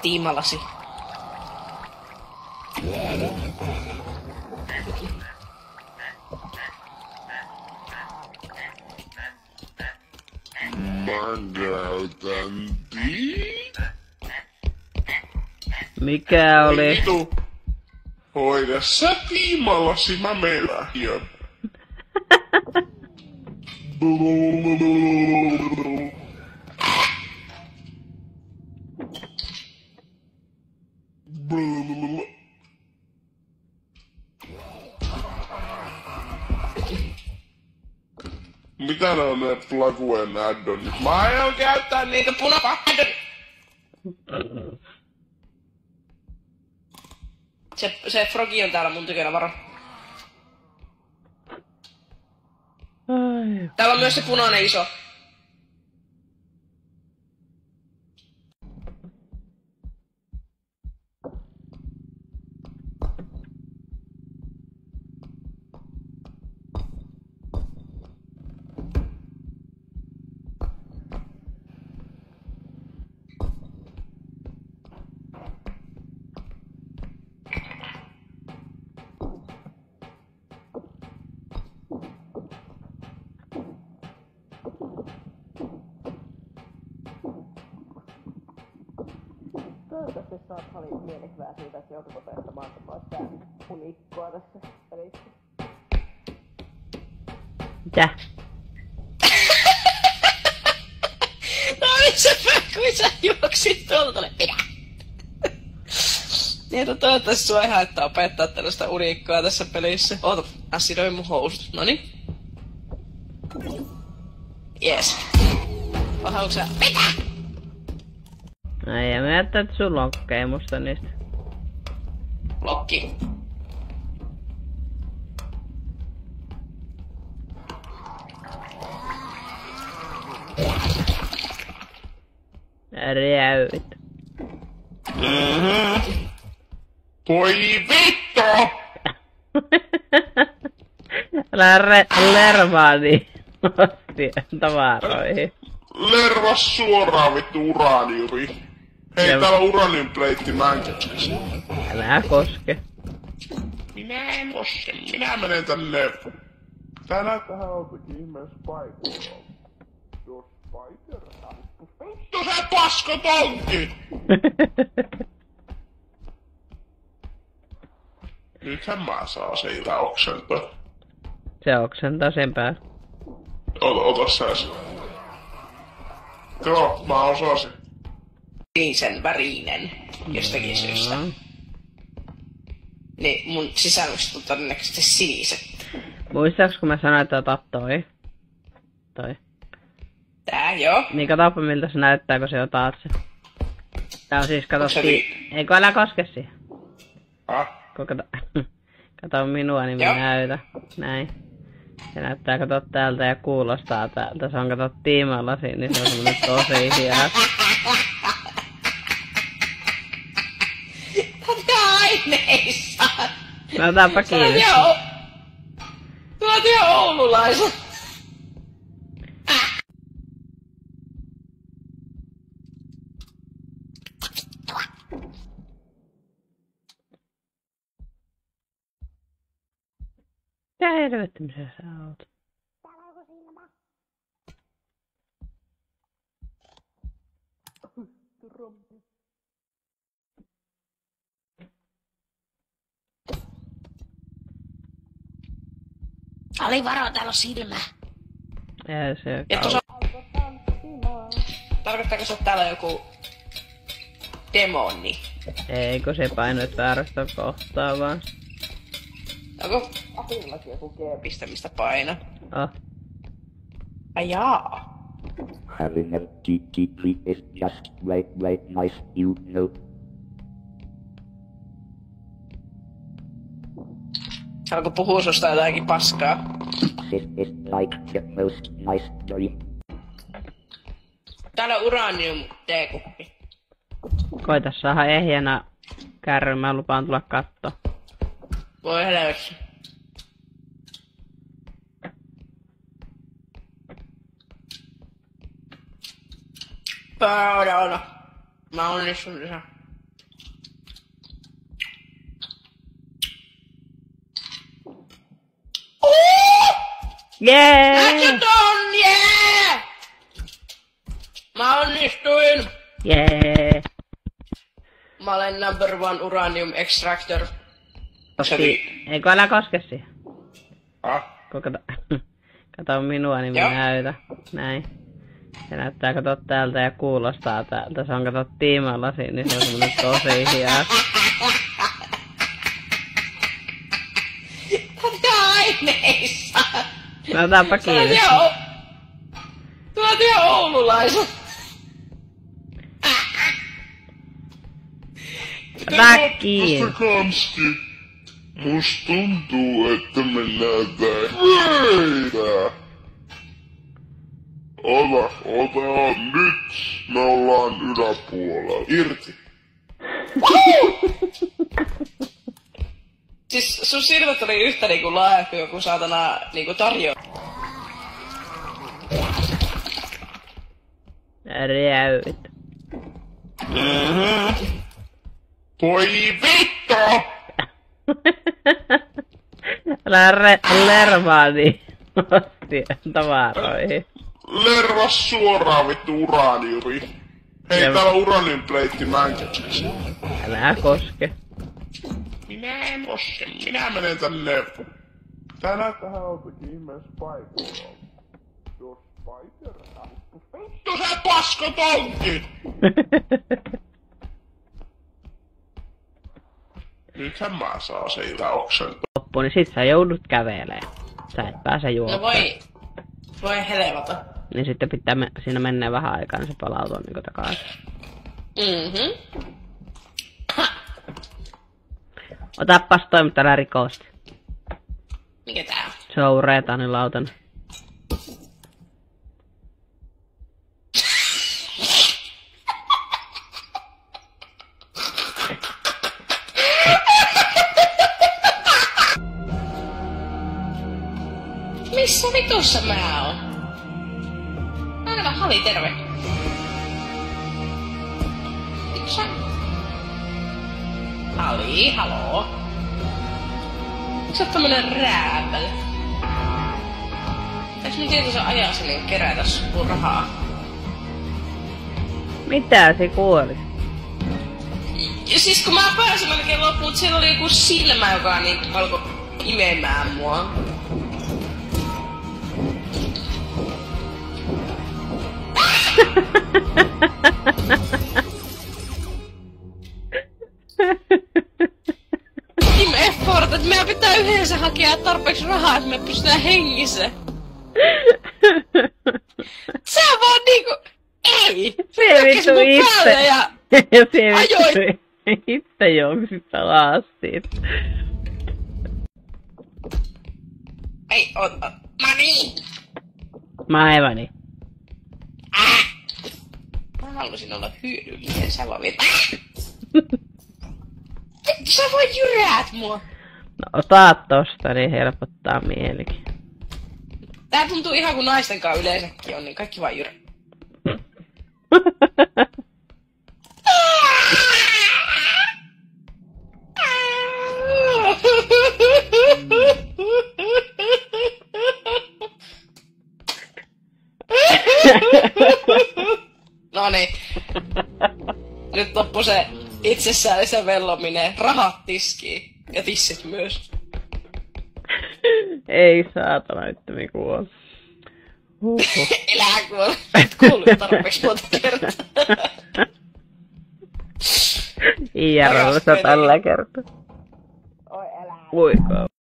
tiimalasi. Mä käytän Mikä oli? Vitu. Hoida sä tiimallasi, mä menen lähiön. Mitä ne on ne plaguen addonit? Mä aion käyttää niitä punapahtoja. Se Frogi on täällä mun tykönä, varo. Ai. Täällä on myös se punainen iso. Toivottavasti saat paljon mielikuvaa siitä, että joudut opettamaan sitä unikkoa tässä pelissä. Mitä? No kun sä juoksit tuolta, pidä! Niin, toivottavasti sua ei haittaa opettaa tällaista unikkoa tässä pelissä. Oota, assidoin mun housut. Noniin. Jees. Haluatko sä? Mitä? Ai, ja mä jättää, että sulla on kokemusta niistä. Lokki. Räyvit. Voi vittu! Älä lervaa niin tavaroihin. Lervas suoraan vittu uraniumi. Hei, Ja- täällä on uraniumpleitti, mä en keksi. Älä koske. Minä en koske, minä menen tänne. Tää näyttää joltakin ihmeen Spideralta. Jos Spider vittu se paska tonki! Nythän mä saan siitä oksentaa. Se oksentaa sen päällä. Ota sä se. Joo, mä osasin. Sinisen värinen jostakin syystä. Niin mun sisällöstä on todennäköisesti siniset. Muistaaks kun mä sanoin, että ota toi? Toi. Tää joo. Niin katoppa miltä se näyttää, kun se otat se. Tää on siis, kato, Se eikö älä koske siihen. Häh? Kato minua, niin mä Joo. näytän. Näin. Se näyttää, kato täältä ja kuulostaa täältä. Se on, kato, tiimallasi, niin se on semmonen tosi hieno. Tätä aineissa. No otapa kiinni. Tuo on ihan oululaiset. Mitä helvettimisen sä oot? Ali varo, täällä on silmä. Ei se Ja tuossa... Tarkoittaako se, että täällä on joku demoni? Eikö se painoit väärästä kohtaa vaan? Onko apillakin joku G-piste, mistä paina? Oh. Ai jaa. Having a GT3 is just right nice, you know. Alko puhua susta jotakin paskaa? This is like the most nice dream. Täällä on uranium teekuppi. Koita saada ehjänä kärry, mä lupaan tulla kattoo. Voi helvetti. Pöydällä. Mä onnistun lisää. Jee! Mäkin on, jee! Mä onnistuin! Jee! Mä olen number one uranium extractor. Eikö älä koske siihen? Ah? Kato minua, niin mä Joo. näytän. Näin. Se näyttää kato täältä ja kuulostaa täältä. Se on kato tiimalasi, niin se on semmonen tosi hias. Aineissa! No otapa kiinni. Tuot ihan oululaisen. Ota kiinni. Kanski. Musta tuntuu, että mennään tää. Ota nyt. Me ollaan yläpuolella. Irti. Siis sun silmät oli yhtä niinku laajat kuin joku saatana niinku tarjoaa. Räyt. Voi vittu! Älä lervaa niin tavaroihin. Lerva suoraan vittu uraniumi. Hei, Jep. täällä on uraniumpleitti, mä en keksi. Älä koske. Minä en koske. Minä menen tänne. Tää näyttää joltakin ihmeen Spideralta. Jos Spider vittu se paskatonki! Nythän mä saan siitä oksentaa. Loppu, niin sit sä joudut kävelee. Sä et pääse No juomaan. voi helvata. Niin sitten pitää siinä mennä vähän aikaa, niin se palautuu niinku takaisin. Otappas toimittaja rikosti. Mikä tää on? Se on reetaanilautanen. Missä vitussa mä oon? Aina Hali, terve. Missä? Hali, haloo. Sä oot tämmönen rääpäle. Eiks mun tietoisen ajassa niin kerätä sun rahaa? Mitä se kuoli? Ja siis kun mä pääsin melkein loppuun, siellä oli joku silmä, joka niin alkoi imemään mua. Team effort, että meidän pitää yhdessä hakea tarpeeksi rahaa, että me pystytään hengissä. Sä vaan niinku... Ei! Se Hyökkäs vittu mun päälle itse. ja... Se Ajoit. vittu itse juoksit alas siitä. Ei, Mani! Mä aivan. Mä halusin olla hyödyllinen, sä vaan vielä... Sä vaan jyräät mua! No ota tosta, niin helpottaa mielikin. Tää tuntuu ihan kuin naisten kanssa yleensäkin on, niin kaikki vaan jyrää. Noniin. Nyt loppu se itsessään se vellominen. Rahat tiskiin. Ja tissit myös. Ei saatana, että me kuole. Elää kuole. Et kuullut tarpeeksi monta kertaa. Iärossa tällä kertaa. Oi elää. Voiko?